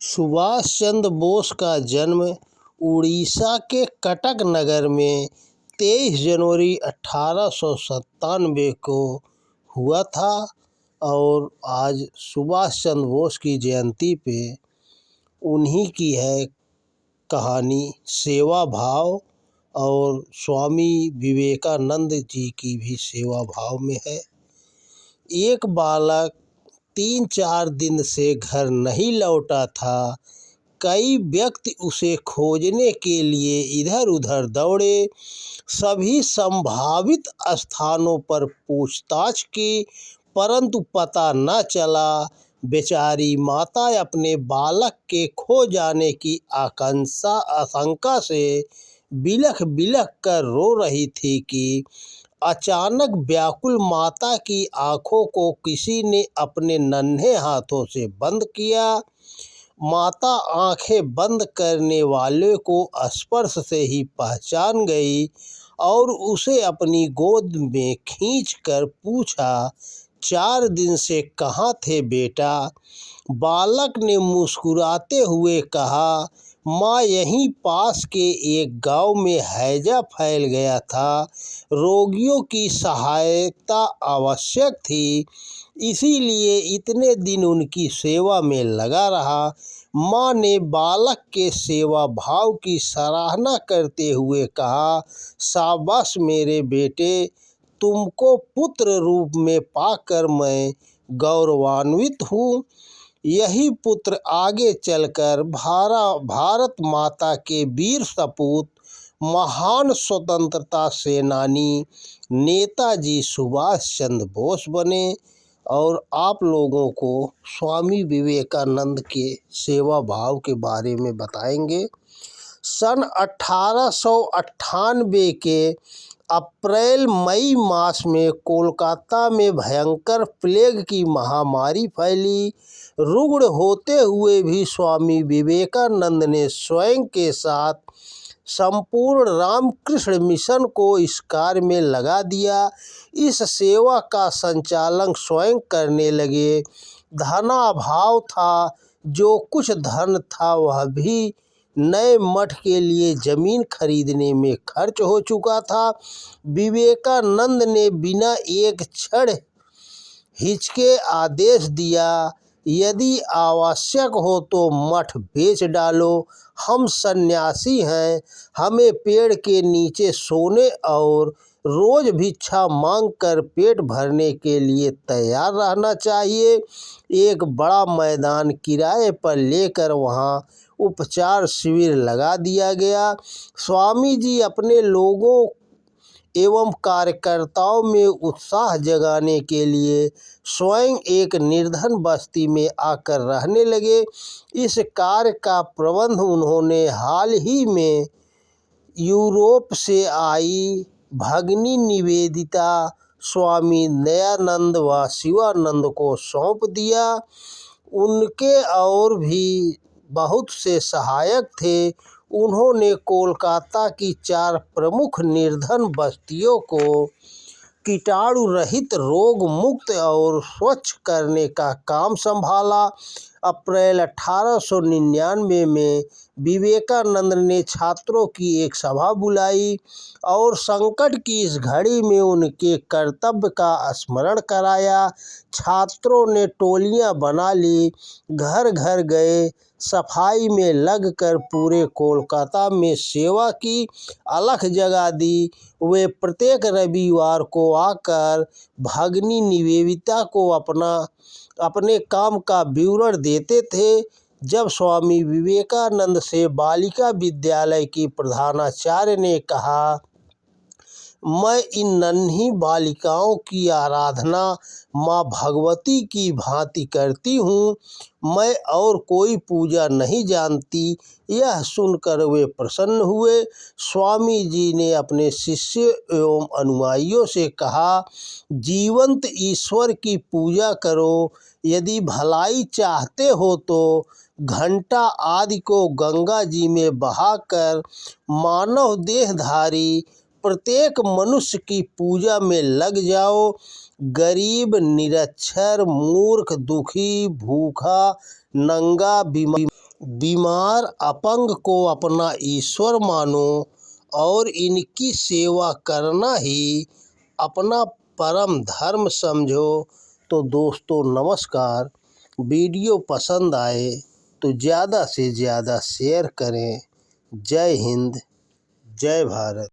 सुभाष चंद्र बोस का जन्म उड़ीसा के कटक नगर में 23 जनवरी 1897 को हुआ था और आज सुभाष चंद्र बोस की जयंती पे उन्हीं की है कहानी। सेवा भाव और स्वामी विवेकानंद जी की भी सेवा भाव में है। एक बालक 3-4 दिन से घर नहीं लौटा था। कई व्यक्ति उसे खोजने के लिए इधर उधर दौड़े। सभी संभावित स्थानों पर पूछताछ की, परंतु पता न चला। बेचारी माता अपने बालक के खो जाने की आशंका से बिलख बिलख कर रो रही थी कि अचानक व्याकुल माता की आंखों को किसी ने अपने नन्हे हाथों से बंद किया। माता आंखें बंद करने वाले को स्पर्श से ही पहचान गई और उसे अपनी गोद में खींचकर पूछा, 4 दिन से कहाँ थे बेटा? बालक ने मुस्कुराते हुए कहा, माँ, यहीं पास के एक गांव में हैजा फैल गया था। रोगियों की सहायता आवश्यक थी, इसीलिए इतने दिन उनकी सेवा में लगा रहा। माँ ने बालक के सेवा भाव की सराहना करते हुए कहा, शाबाश मेरे बेटे, तुमको पुत्र रूप में पाकर मैं गौरवान्वित हूँ। यही पुत्र आगे चलकर भारत माता के वीर सपूत, महान स्वतंत्रता सेनानी नेताजी सुभाष चंद्र बोस बने। और आप लोगों को स्वामी विवेकानंद के सेवा भाव के बारे में बताएंगे। सन 1898 के अप्रैल मई मास में कोलकाता में भयंकर प्लेग की महामारी फैली। रुग्ण होते हुए भी स्वामी विवेकानंद ने स्वयं के साथ संपूर्ण रामकृष्ण मिशन को इस कार्य में लगा दिया। इस सेवा का संचालन स्वयं करने लगे। धनाभाव था, जो कुछ धन था वह भी नए मठ के लिए जमीन खरीदने में खर्च हो चुका था। विवेकानंद ने बिना एक क्षण हिचके आदेश दिया, यदि आवश्यक हो तो मठ बेच डालो। हम सन्यासी हैं, हमें पेड़ के नीचे सोने और रोज भिक्षा मांगकर पेट भरने के लिए तैयार रहना चाहिए। एक बड़ा मैदान किराए पर लेकर वहां उपचार शिविर लगा दिया गया। स्वामी जी अपने लोगों एवं कार्यकर्ताओं में उत्साह जगाने के लिए स्वयं एक निर्धन बस्ती में आकर रहने लगे। इस कार्य का प्रबंध उन्होंने हाल ही में यूरोप से आई भगिनी निवेदिता, स्वामी दयानंद व शिवानंद को सौंप दिया। उनके और भी बहुत से सहायक थे। उन्होंने कोलकाता की 4 प्रमुख निर्धन बस्तियों को कीटाणु रहित, रोग मुक्त और स्वच्छ करने का काम संभाला। अप्रैल 1899 में विवेकानंद ने छात्रों की एक सभा बुलाई और संकट की इस घड़ी में उनके कर्तव्य का स्मरण कराया। छात्रों ने टोलियां बना ली, घर घर गए, सफाई में लगकर पूरे कोलकाता में सेवा की अलख जगा दी। वे प्रत्येक रविवार को आकर भगिनी निवेदिता को अपने काम का विवरण देते थे। जब स्वामी विवेकानंद से बालिका विद्यालय की प्रधानाचार्य ने कहा, मैं इन नन्ही बालिकाओं की आराधना माँ भगवती की भांति करती हूँ, मैं और कोई पूजा नहीं जानती। यह सुनकर वे प्रसन्न हुए। स्वामी जी ने अपने शिष्य एवं अनुयायियों से कहा, जीवंत ईश्वर की पूजा करो। यदि भलाई चाहते हो तो घंटा आदि को गंगा जी में बहाकर मानव देहधारी प्रत्येक मनुष्य की पूजा में लग जाओ। गरीब, निरक्षर, मूर्ख, दुखी, भूखा, नंगा, बीमार बीमार अपंग को अपना ईश्वर मानो और इनकी सेवा करना ही अपना परम धर्म समझो। तो दोस्तों नमस्कार। वीडियो पसंद आए तो ज़्यादा से ज़्यादा शेयर करें। जय हिंद, जय भारत।